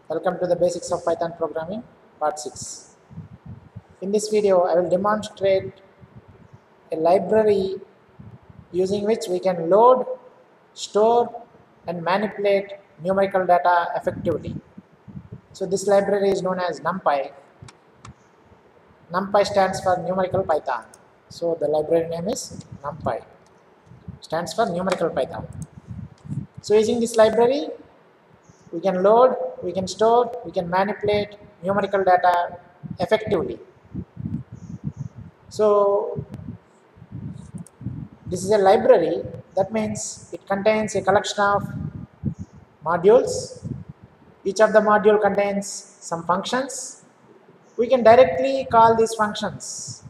Welcome to the basics of Python programming, part 6. In this video, I will demonstrate a library using which we can load, store, and manipulate numerical data effectively. So this library is known as NumPy. NumPy stands for numerical Python. So the library name is NumPy. Stands for numerical Python. So using this library, we can load, we can store, we can manipulate numerical data effectively. So this is a library, that means it contains a collection of modules. Each of the module contains some functions. We can directly call these functions.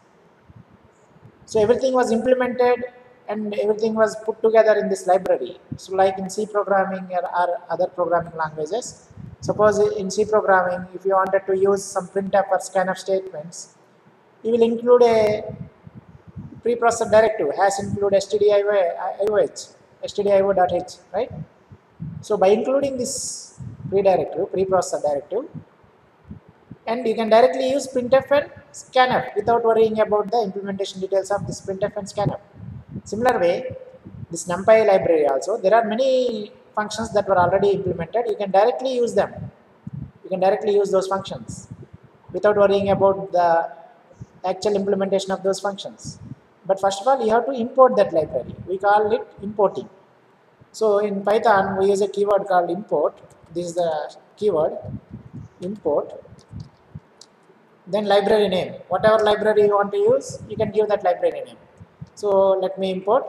So everything was implemented and everything was put together in this library. So like in C programming or other programming languages, suppose in C programming, if you wanted to use some printf or scanf statements, you will include a preprocessor directive, has include stdio.h, right? So by including this preprocessor directive, and you can directly use printf and scanf without worrying about the implementation details of this printf and scanf. Similar way, this NumPy library also, there are many functions that were already implemented. You can directly use them. You can directly use those functions without worrying about the actual implementation of those functions. But first of all, you have to import that library. We call it importing. So in Python, we use a keyword called import. This is the keyword, import. Then library name. Whatever library you want to use, you can give that library name. So let me import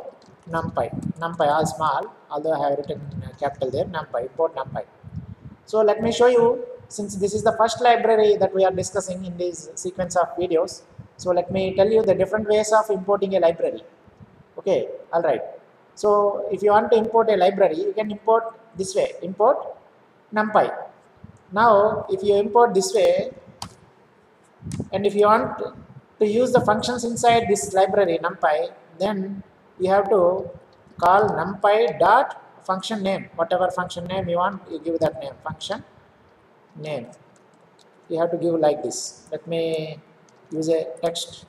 NumPy. NumPy all small, although I have written capital there, NumPy, import NumPy. So let me show you, since this is the first library that we are discussing in this sequence of videos. So let me tell you the different ways of importing a library. Okay, all right. So if you want to import a library, you can import this way, import NumPy. Now, if you import this way, and if you want to use the functions inside this library NumPy, then you have to call NumPy dot function name. Whatever function name you want, you give that name, function name. You have to give like this. Let me use a text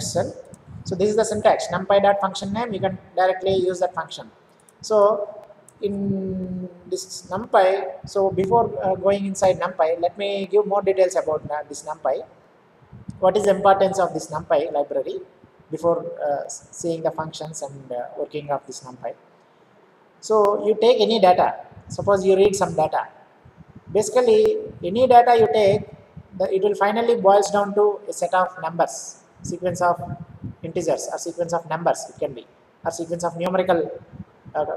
cell. So this is the syntax, NumPy dot function name. You can directly use that function. So in this NumPy, so before going inside NumPy, let me give more details about this NumPy. What is the importance of this NumPy library before seeing the functions and working of this NumPy. So you take any data, suppose you read some data. Basically, any data you take, it will finally boils down to a set of numbers, sequence of integers or sequence of numbers it can be, or sequence of numerical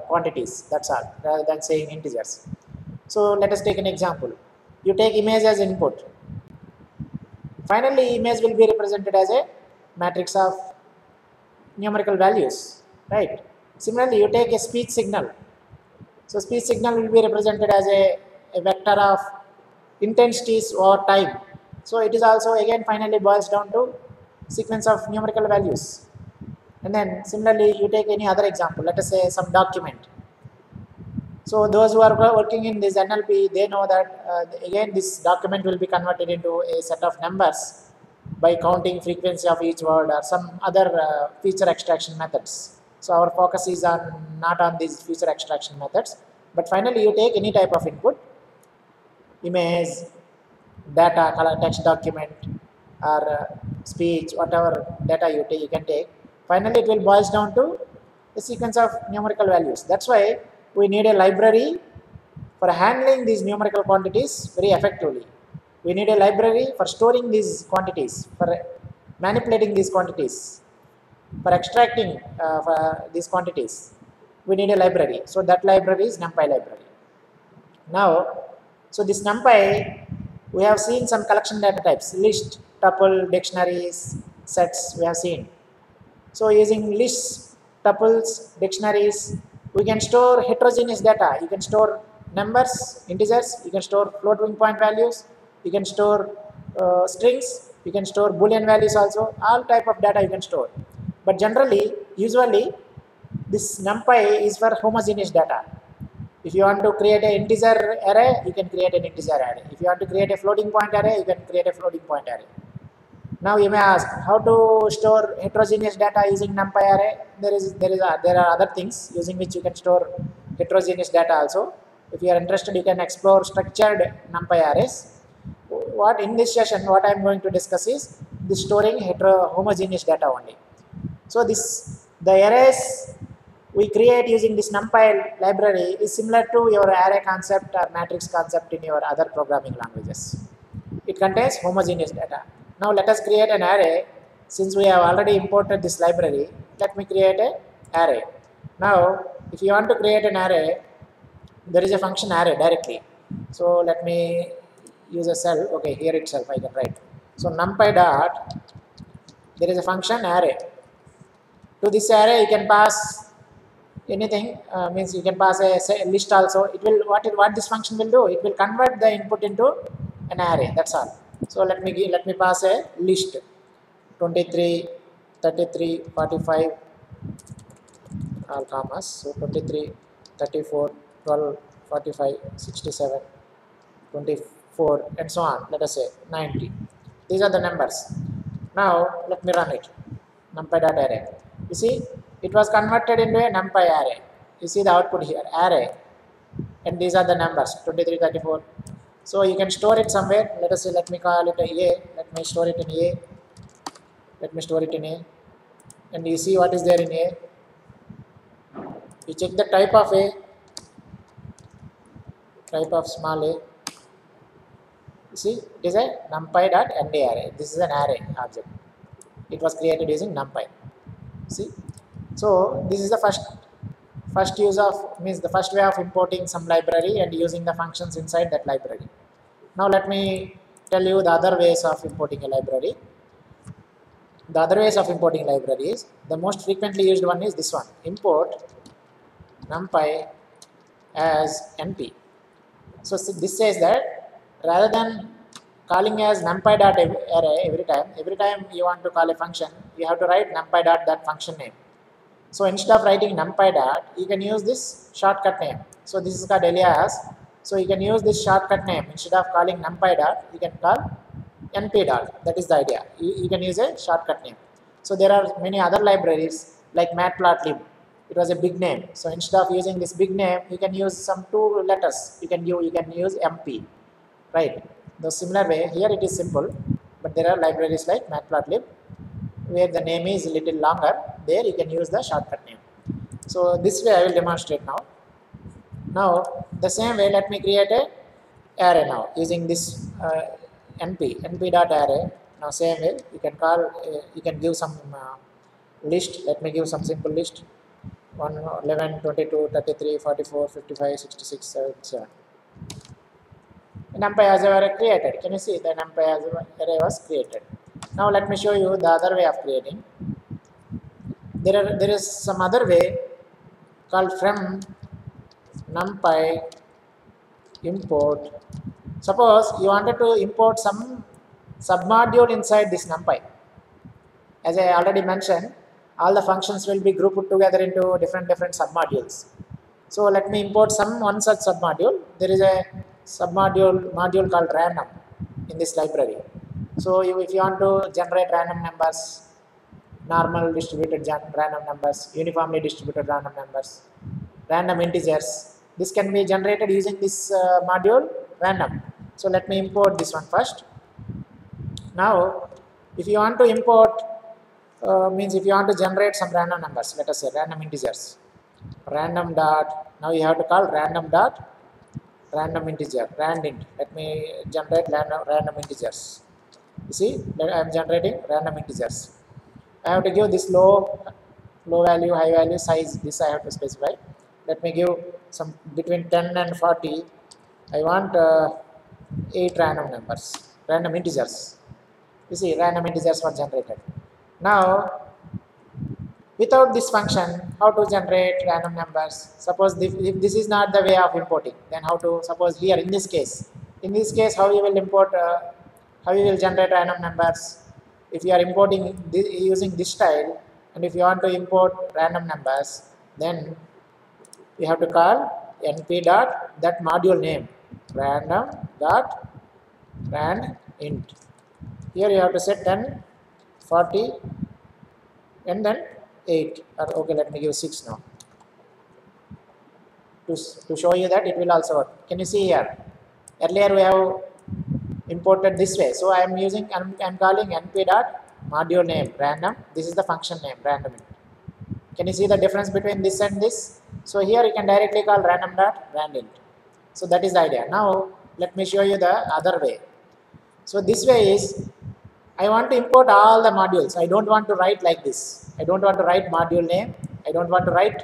quantities, that's all, rather than saying integers. So let us take an example. You take image as input. Finally, image will be represented as a matrix of numerical values, right? Similarly, you take a speech signal. So speech signal will be represented as a vector of intensities over time. So it is also again finally boils down to sequence of numerical values. And then similarly, you take any other example, let us say some document. So those who are working in this NLP, they know that again this document will be converted into a set of numbers by counting frequency of each word or some other feature extraction methods. So our focus is not on these feature extraction methods, but finally you take any type of input, image, data, color, text document, or speech, whatever data you take, you can take. Finally, it will boils down to a sequence of numerical values. That's why we need a library for handling these numerical quantities very effectively. We need a library for storing these quantities, for manipulating these quantities, for extracting for these quantities. We need a library. So that library is NumPy library. Now, so this NumPy, we have seen some collection data types, list, tuple, dictionaries, sets we have seen. So using lists, tuples, dictionaries, we can store heterogeneous data. You can store numbers, integers, you can store floating point values, you can store strings, you can store boolean values also, all type of data you can store. But generally, usually, this NumPy is for homogeneous data. If you want to create an integer array, you can create an integer array. If you want to create a floating point array, you can create a floating point array. Now you may ask how to store heterogeneous data using NumPy array. There are other things using which you can store heterogeneous data also. If you are interested, you can explore structured NumPy arrays. What in this session, what I am going to discuss is the storing homogeneous data only. So the arrays we create using this NumPy library is similar to your array concept or matrix concept in your other programming languages. It contains homogeneous data. Now let us create an array. Since we have already imported this library, let me create an array. Now if you want to create an array, there is a function array directly. So let me use a cell. Okay, here itself I can write. So NumPy dot, there is a function array. To this array you can pass anything, means you can pass a list also. It will what this function will do, it will convert the input into an array. That's all. So let me pass a list 23, 33, 45, all commas. So 23, 34, 12, 45, 67, 24, and so on. Let us say 90. These are the numbers. Now let me run it. NumPy.array. You see, it was converted into a NumPy array. You see the output here, array, and these are the numbers 23, 34. So you can store it somewhere. Let us say, let me call it a A. Let me store it in A. Let me store it in A. And you see what is there in A. You check the type of A, type of small a. You see, it is a NumPy.ND array. This is an array object. It was created using NumPy. See, so this is the first use of, means the first way of importing some library and using the functions inside that library. Now let me tell you the other ways of importing a library. The other ways of importing libraries, the most frequently used one is this one: import NumPy as NP. So this says that rather than calling as NumPy.array every time you want to call a function, you have to write NumPy.that function name. So instead of writing NumPy dot, you can use this shortcut name. So this is called alias. So you can use this shortcut name. Instead of calling NumPy dot, you can call NP dot. That is the idea. You can use a shortcut name. So there are many other libraries like Matplotlib. It was a big name. So instead of using this big name, you can use some 2 letters. You can use MP, right? The similar way here it is simple, but there are libraries like Matplotlib where the name is a little longer. There you can use the shortcut name. So this way I will demonstrate now. Now the same way, let me create a array now using this np.array. Now same way you can call, you can give some list. Let me give some simple list: 1, 11, 22, 33, 44, 55, 66, 77. NumPy as array created. Can you see the NumPy as array was created? Now let me show you the other way of creating. There is some other way called from NumPy import. Suppose you wanted to import some submodule inside this NumPy. As I already mentioned, all the functions will be grouped together into different submodules. So let me import one such submodule. There is a module called random in this library. So if you want to generate random numbers, normal distributed random numbers, uniformly distributed random numbers, random integers, this can be generated using this module random. So let me import this one first. Now if you want to import, means if you want to generate some random numbers, let us say random integers, random dot, now you have to call random dot random integer, randint. Let me generate random integers. You see, I am generating random integers. I have to give this low value, high value, size. This I have to specify. Let me give some between 10 and 40. I want 8 random numbers, random integers. You see, random integers were generated. Now, without this function, how to generate random numbers? Suppose if this is not the way of importing, then how to, suppose here in this case, how you will import, how you will generate random numbers? If you are importing using this style, and if you want to import random numbers, then you have to call np dot that module name random dot rand int. Here you have to set 10, 40 and then 8 or okay, let me give 6 now to show you that it will also work. Can you see here? Earlier we have imported this way, so I am using I'm calling np dot module name random. This is the function name random int. Can you see the difference between this and this? So here you can directly call random dot rand int. So that is the idea. Now let me show you the other way. So this way is I want to import all the modules. I don't want to write like this. I don't want to write module name. I don't want to write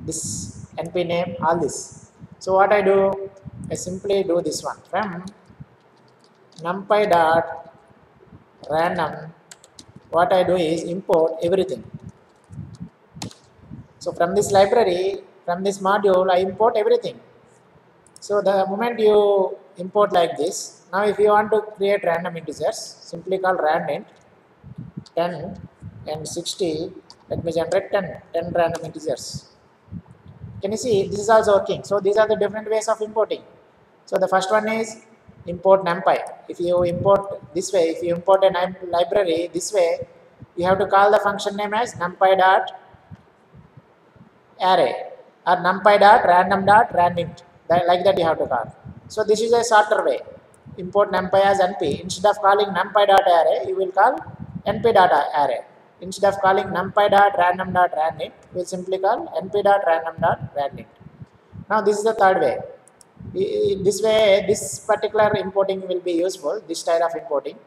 this np name, all this. So what I do, I simply do this one from numpy dot random. What I do is import everything. So from this library, from this module, I import everything. So the moment you import like this, now if you want to create random integers, simply call rand int 10 and 60. Let me generate 10 random integers. Can you see this is also working? So these are the different ways of importing. So the first one is import numpy. If you import this way, if you import a library this way, you have to call the function name as numpy dot array or numpy dot random dot rand int. Like that you have to call. So this is a shorter way. Import numpy as np. Instead of calling numpy dot array, you will call np dot array. Instead of calling numpy dot random dot rand int, we will simply call np dot random dot rand int. Now this is the third way. This way, this particular importing will be useful, this style of importing.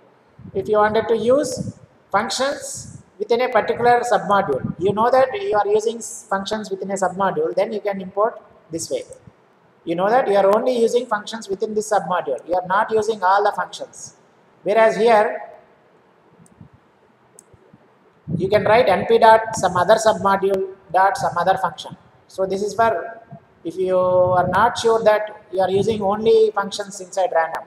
If you wanted to use functions within a particular submodule, you know that you are using functions within a submodule, then you can import this way. You know that you are only using functions within this submodule. You are not using all the functions. Whereas here, you can write np dot some other submodule dot some other function. So this is for if you are not sure that you are using only functions inside random.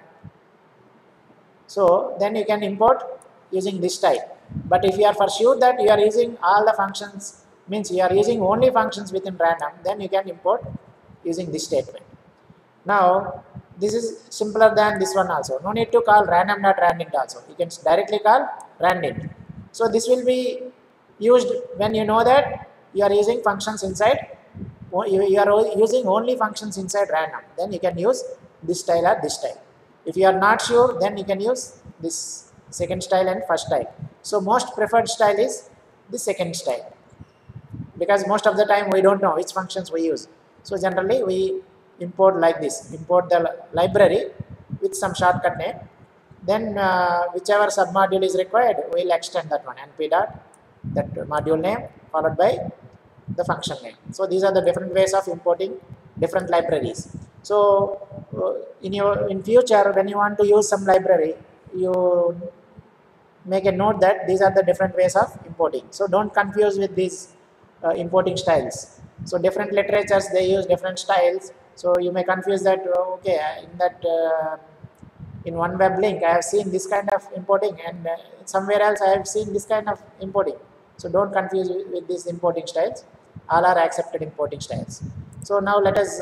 So then you can import using this type. But if you are for sure that you are using all the functions, means you are using only functions within random, then you can import using this statement. Now this is simpler than this one also. No need to call random dot rand int also. You can directly call rand int. So this will be used when you know that you are using functions inside, you are using only functions inside random. Then you can use this style or this style. If you are not sure, then you can use this second style and first style. So most preferred style is the second style, because most of the time we don't know which functions we use. So generally we import like this, import the library with some shortcut name, then whichever submodule is required, we will extend that one, np dot that module name followed by the function name. So these are the different ways of importing different libraries. So in future, when you want to use some library, you make a note that these are the different ways of importing. So don't confuse with these importing styles. So different literatures, they use different styles. So you may confuse that, okay, in that in one web link I have seen this kind of importing, and somewhere else I have seen this kind of importing. So don't confuse with these importing styles. All are accepted importing styles. So now let us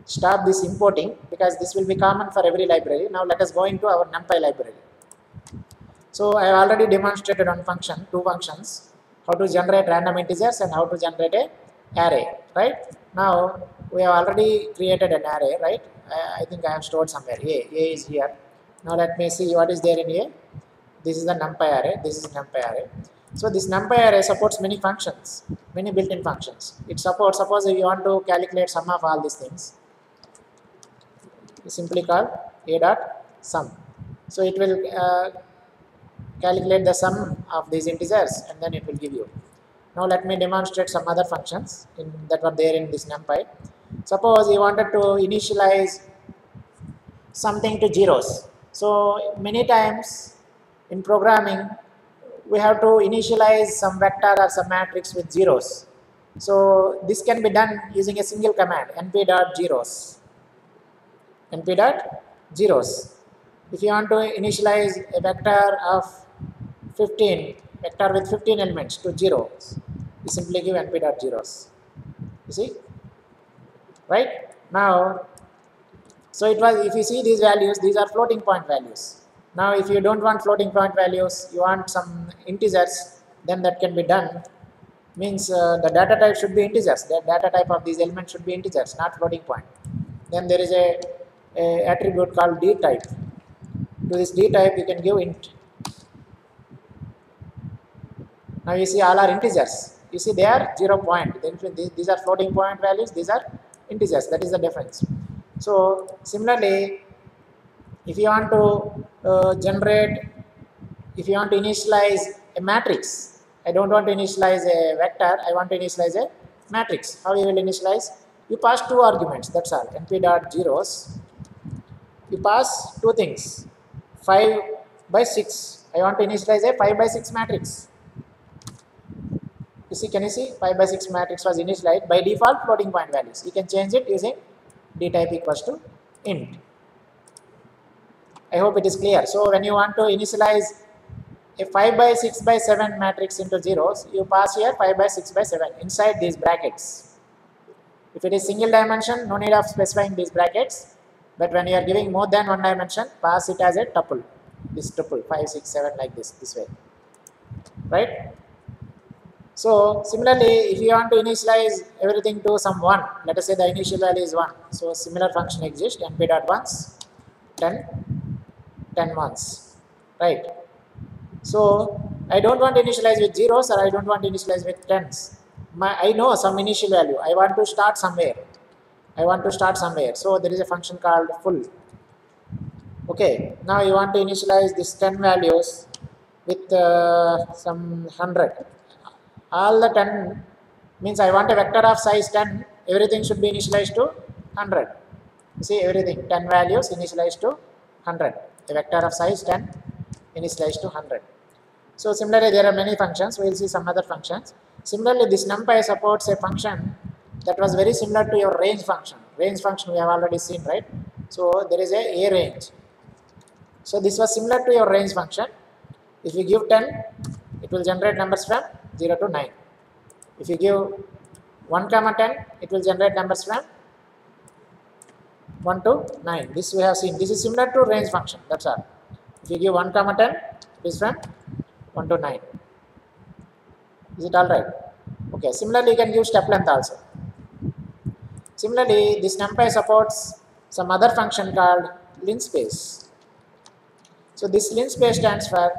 stop this importing, because this will be common for every library. Now let us go into our NumPy library. So I have already demonstrated on function, two functions, how to generate random integers and how to generate a array, right? Now we have already created an array, right? I think I have stored somewhere. A is here. Now let me see what is there in A. This is the NumPy array. This is NumPy array. So this NumPy array supports many functions, many built-in functions. It supports, suppose if you want to calculate sum of all these things, you simply call a dot sum. So it will calculate the sum of these integers and then it will give you. Now let me demonstrate some other functions that were there in this NumPy. Suppose you wanted to initialize something to zeros. So many times in programming, we have to initialize some vector or some matrix with zeros. So this can be done using a single command, np.zeros. np.zeros. If you want to initialize a vector of 15, vector with 15 elements to zeros, you simply give np.zeros. You see? right? Now, so it was, if you see these values, these are floating point values. Now, if you don't want floating point values, you want some integers, then that can be done. Means the data type should be integers. The data type of these elements should be integers, not floating point. Then there is a attribute called d type. To this d type, you can give int. Now you see all are integers. You see they are 0 point. Then these are floating point values. These are integers. That is the difference. So similarly, if you want to if you want to initialize a matrix, I don't want to initialize a vector. I want to initialize a matrix. How you will initialize? You pass two arguments. That's all. np dot zeros. You pass two things. 5 by 6. I want to initialize a 5 by 6 matrix. You see, can you see? 5 by 6 matrix was initialized by default floating point values. You can change it using d type equals to int. I hope it is clear. So when you want to initialize a 5 by 6 by 7 matrix into zeros, you pass here 5 by 6 by 7 inside these brackets. If it is single dimension, no need of specifying these brackets. But when you are giving more than one dimension, pass it as a tuple. This tuple 5, 6, 7 like this way, right? So similarly, if you want to initialize everything to some 1, let us say the initial value is 1. So similar function exists, np.ones, 10 ones, right? So I don't want to initialize with zeros, or I don't want to initialize with tens. I know some initial value. I want to start somewhere. So there is a function called full. Okay. Now you want to initialize this 10 values with some 100. All the 10 means I want a vector of size 10. Everything should be initialized to 100. You see, everything 10 values initialized to 100. A vector of size 10 initialized to 100. So similarly, there are many functions. We will see some other functions. Similarly, this NumPy supports a function that was very similar to your range function. Range function we have already seen, right? So there is a range. So this was similar to your range function. If you give 10, it will generate numbers from 0 to 9. If you give 1 comma 10, it will generate numbers from 1 to 9. This we have seen. This is similar to range function. That's all. If you give 1 comma 10, it is from 1 to 9. Is it all right? Okay. Similarly, you can give step length also. Similarly, this NumPy supports some other function called linspace. So this linspace stands for,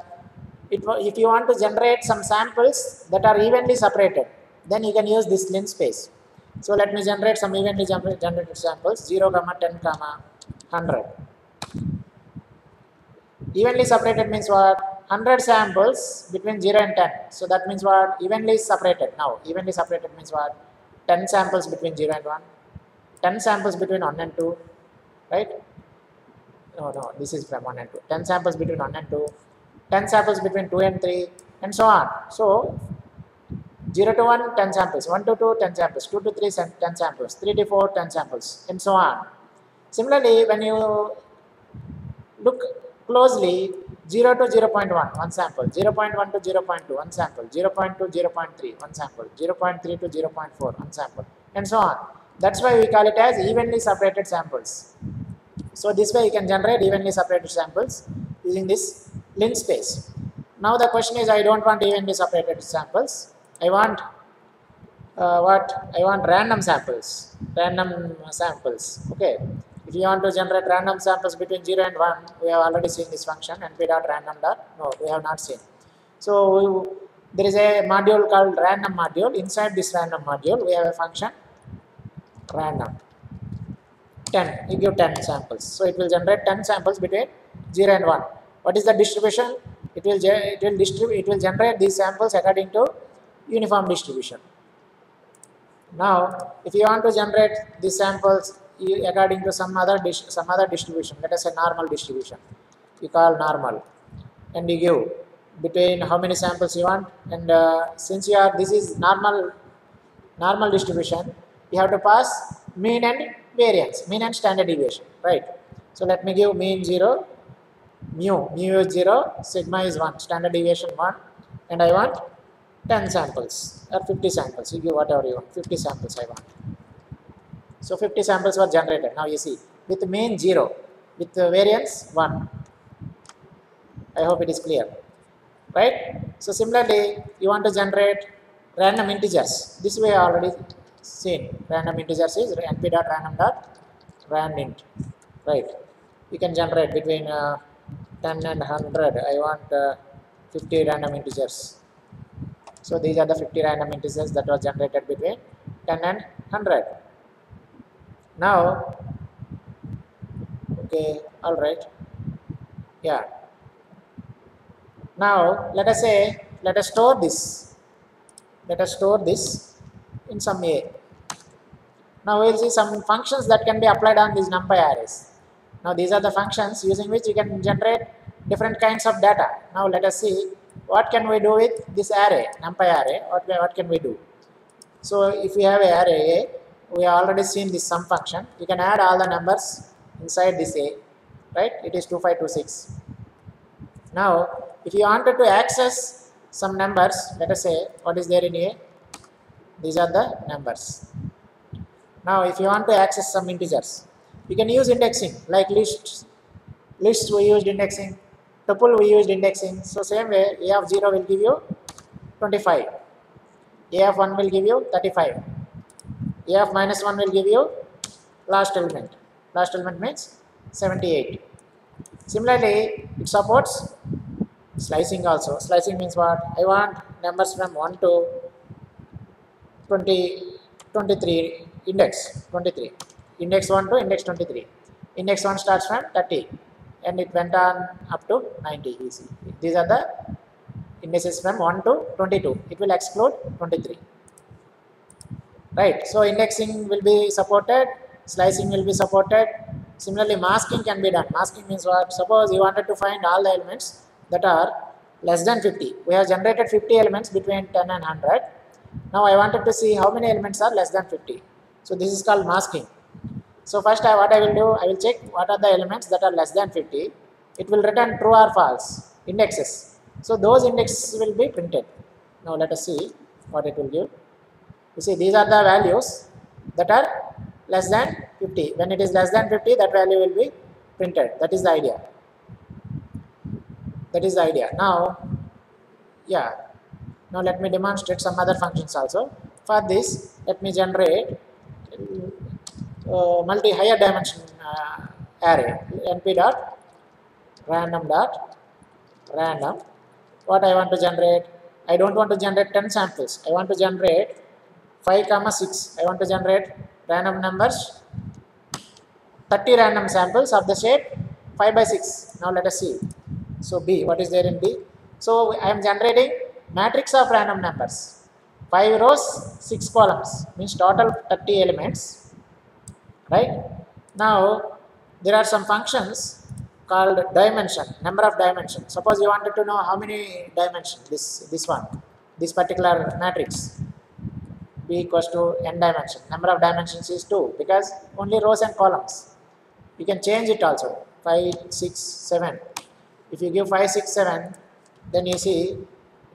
if you want to generate some samples that are evenly separated, then you can use this linspace. So let me generate some evenly generated samples, 0, 10, 100. Evenly separated means what? 100 samples between 0 and 10. So that means what? Evenly separated. Now, evenly separated means what? 10 samples between 0 and 1. 10 samples between 1 and 2. Right? No, this is from 1 and 2. 10 samples between 1 and 2. 10 samples between 2 and 3. And so on. So, 0 to 1, 10 samples. 1 to 2, 10 samples. 2 to 3, 10 samples. 3 to 4, 10 samples. And so on. Similarly, when you look closely, 0 to 0.1, 1 sample, 0.1 to 0.2, 1 sample, 0.2 to 0.3, 1 sample, 0.3 to 0.4, 1 sample, and so on. That's why we call it as evenly separated samples. So this way you can generate evenly separated samples using this linspace. Now the question is, I don't want evenly separated samples. I want I want random samples. Okay. If you want to generate random samples between 0 and 1, we have already seen this function, np.random. No, we have not seen. So there is a module called random module. Inside this random module, we have a function random. 10. You give 10 samples. So it will generate 10 samples between 0 and 1. What is the distribution? It will generate these samples according to uniform distribution. Now, if you want to generate these samples according to some other distribution, let us say normal distribution, you call normal, and you give between how many samples you want, and since this is normal distribution, you have to pass mean and variance, mean and standard deviation, right? So let me give mean 0, mu is 0, sigma is 1, standard deviation 1, and I want 10 samples or 50 samples. You give whatever you want, 50 samples I want. So 50 samples were generated. Now you see, with mean 0, with variance 1. I hope it is clear, right? So similarly, you want to generate random integers. This way already seen. Random integers is np.random.randint, right? You can generate between 10 and 100. I want 50 random integers. So these are the 50 random integers that were generated between 10 and 100. Now, okay, all right, yeah. Now let us say, let us store this in some A. Now we will see some functions that can be applied on these NumPy arrays. Now these are the functions using which you can generate different kinds of data. Now let us see what can we do with this array, NumPy array. What can we do? So if we have an array A, we have already seen this sum function. You can add all the numbers inside this A, right? It is 2526. Now if you wanted to access some numbers, let us say what is there in A, these are the numbers. Now if you want to access some integers, you can use indexing, like lists we used indexing, tuple we used indexing. So same way, A of 0 will give you 25, A of 1 will give you 35, A of minus 1 will give you last element means 78. Similarly, it supports slicing also. Slicing means what? I want numbers from 1 to 23, index 23, index 1 to index 23. Index 1 starts from 30 and it went on up to 90. You see, these are the indices from 1 to 22. It will exclude 23, right? So indexing will be supported, slicing will be supported. Similarly, masking can be done. Masking means what? Suppose you wanted to find all the elements that are less than 50. We have generated 50 elements between 10 and 100. Now I wanted to see how many elements are less than 50. So this is called masking. So first what I will do, I will check what are the elements that are less than 50. It will return true or false indexes. So those indexes will be printed. Now let us see what it will give. You see, these are the values that are less than 50. When it is less than 50, that value will be printed. That is the idea. That is the idea. Now, yeah. Now let me demonstrate some other functions also. For this, let me generate higher dimension array, np.random.random. What I want to generate? I don't want to generate 10 samples. I want to generate 5, 6. I want to generate random numbers, 30 random samples of the shape 5 by 6. Now let us see. So B, what is there in B? So I am generating matrix of random numbers, 5 rows, 6 columns, means total 30 elements, right? Now there are some functions called dimension, number of dimensions. Suppose you wanted to know how many dimensions this particular matrix, B equals to n dimension. Number of dimensions is 2 because only rows and columns. You can change it also, 5, 6, 7. If you give 5, 6, 7, then you see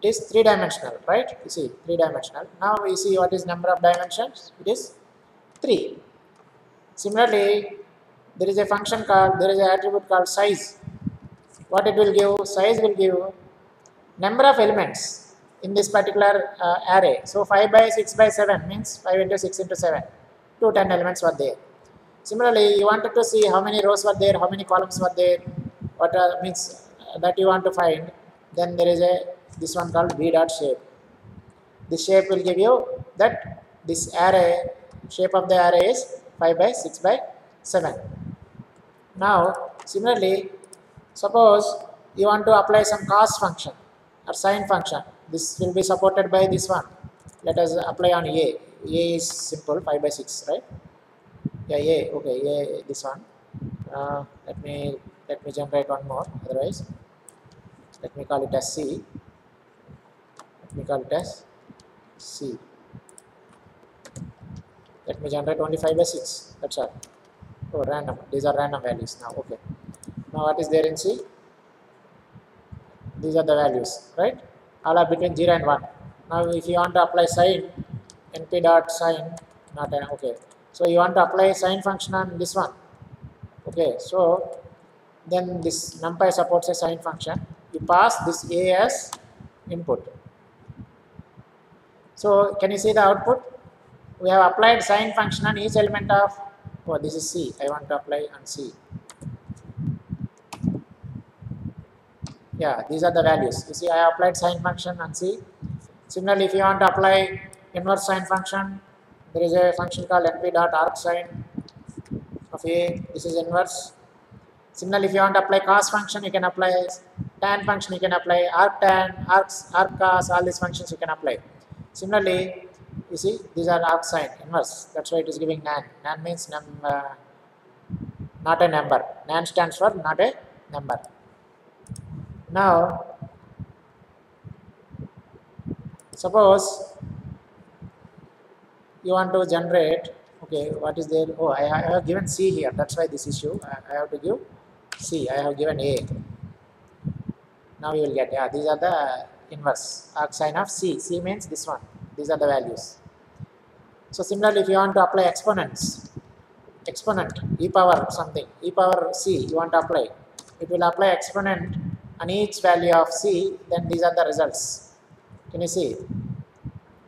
it is 3-dimensional, right? You see 3-dimensional. Now we see what is number of dimensions. It is 3. Similarly, there is a function called, there is an attribute called size. What it will give? Size will give number of elements in this particular array. So 5 by 6 by 7 means 5 into 6 into 7. 10 elements were there. Similarly, you wanted to see how many rows were there, how many columns were there, what means that you want to find. Then there is this one called b.shape. This shape will give you that this array, shape of the array is 5 by 6 by 7. Now, similarly, suppose you want to apply some cos function or sine function. This will be supported by this one. Let us apply on A. A is simple, 5 by 6, right? Yeah, A. Okay, A. This one. Let me generate one more. Otherwise, let me call it as C. Let me call it as C. Let me generate only 5 by 6. That's all. Oh, random. These are random values now. Okay. Now what is there in C? These are the values, right? All are between 0 and 1. Now if you want to apply sine, np.sine, not an, okay. So you want to apply sine function on this one. Okay, so then this NumPy supports a sine function. You pass this a as input. So can you see the output? We have applied sine function on each element of, oh, this is C. I want to apply on C. Yeah, these are the values. You see, I applied sine function on C. Similarly, if you want to apply inverse sine function, there is a function called np.arcsine of A. This is inverse. Similarly, if you want to apply cos function, you can apply tan function, you can apply arctan, arccos, all these functions you can apply. Similarly, you see, these are arcsine, inverse. That's why it is giving nan. Nan means not a number. Nan stands for not a number. Now, suppose you want to generate, okay, what is there? Oh, I have given C here. That's why this issue. I have to give C. I have given A. Now you will get, yeah, these are the inverse arcsine of C. C means this one. These are the values. So similarly, if you want to apply exponents, exponent, e power something, e power C, you want to apply, it will apply exponent on each value of C, then these are the results. Can you see?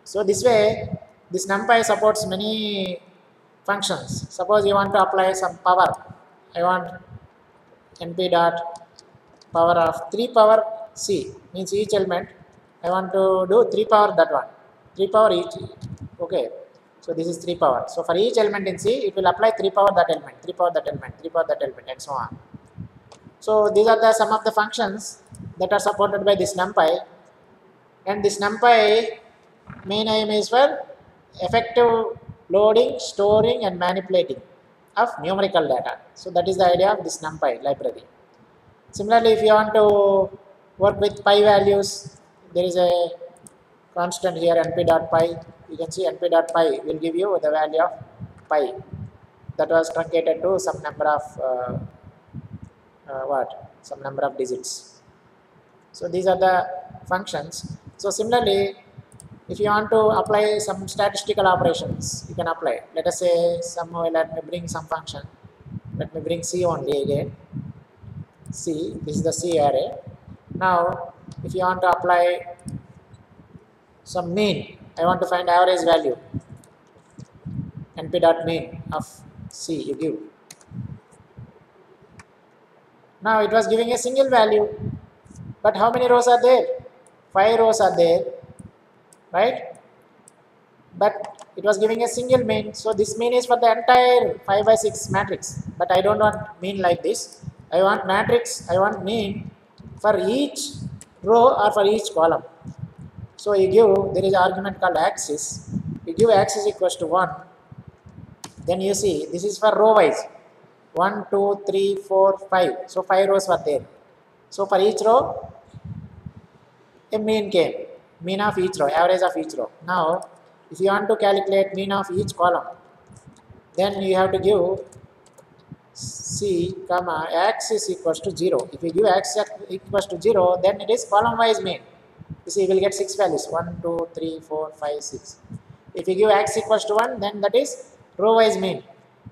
So this way, this NumPy supports many functions. Suppose you want to apply some power. I want np dot power of 3 power C, means each element. I want to do 3 power that one, 3 power each. Okay, so this is 3 power. So for each element in C, it will apply 3 power that element, 3 power that element, 3 power that element, and so on. So these are the some of the functions that are supported by this NumPy, and this NumPy main aim is for effective loading, storing, and manipulating of numerical data. So that is the idea of this NumPy library. Similarly, if you want to work with pi values, there is a constant here np.pi. You can see np.pi will give you the value of pi that was truncated to some number of some number of digits. So these are the functions. So similarly, if you want to apply some statistical operations, you can apply. Let us say let me bring some function. Let me bring C only again. C, this is the C array. Now, if you want to apply some mean, I want to find average value. np.mean of C you give. Now it was giving a single value, but how many rows are there? 5 rows are there, right? But it was giving a single mean, so this mean is for the entire 5 by 6 matrix. But I don't want mean like this. I want matrix, I want mean for each row or for each column. So you give, there is an argument called axis. You give axis equals to 1. Then you see, this is for row wise. 1, 2, 3, 4, 5. So 5 rows were there. So for each row, a mean came. Mean of each row, average of each row. Now, if you want to calculate mean of each column, then you have to give C, comma, axis equals to 0. If you give axis equals to 0, then it is column wise mean. You see, you will get 6 values, 1, 2, 3, 4, 5, 6. If you give axis equals to 1, then that is row wise mean.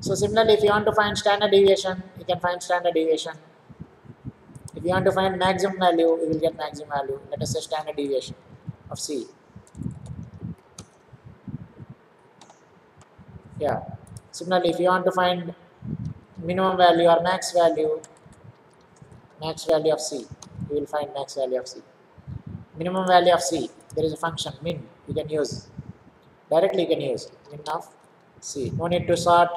So similarly, if you want to find standard deviation, you can find standard deviation. If you want to find maximum value, you will get maximum value. Let us say standard deviation of C. Yeah. Similarly, if you want to find minimum value or max value of C, you will find max value of C. Minimum value of C, there is a function min, you can use. Directly you can use min of C. No need to sort,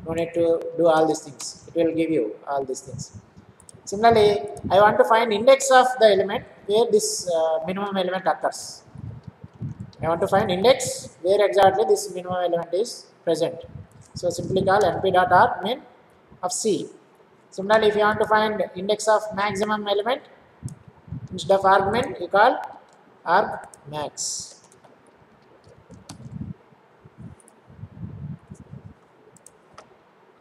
no need to do all these things. It will give you all these things. Similarly, I want to find index of the element where this minimum element occurs. I want to find index where exactly this minimum element is present. So simply call np.arg min of C. Similarly, if you want to find index of maximum element, instead of argmin, you call argmax.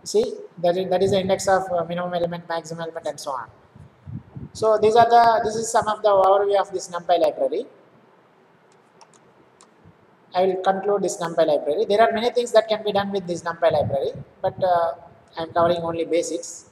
See, that is the index of minimum element, maximum element, and so on. So this is some of the overview of this NumPy library. I will conclude this NumPy library. There are many things that can be done with this NumPy library, but I am covering only basics.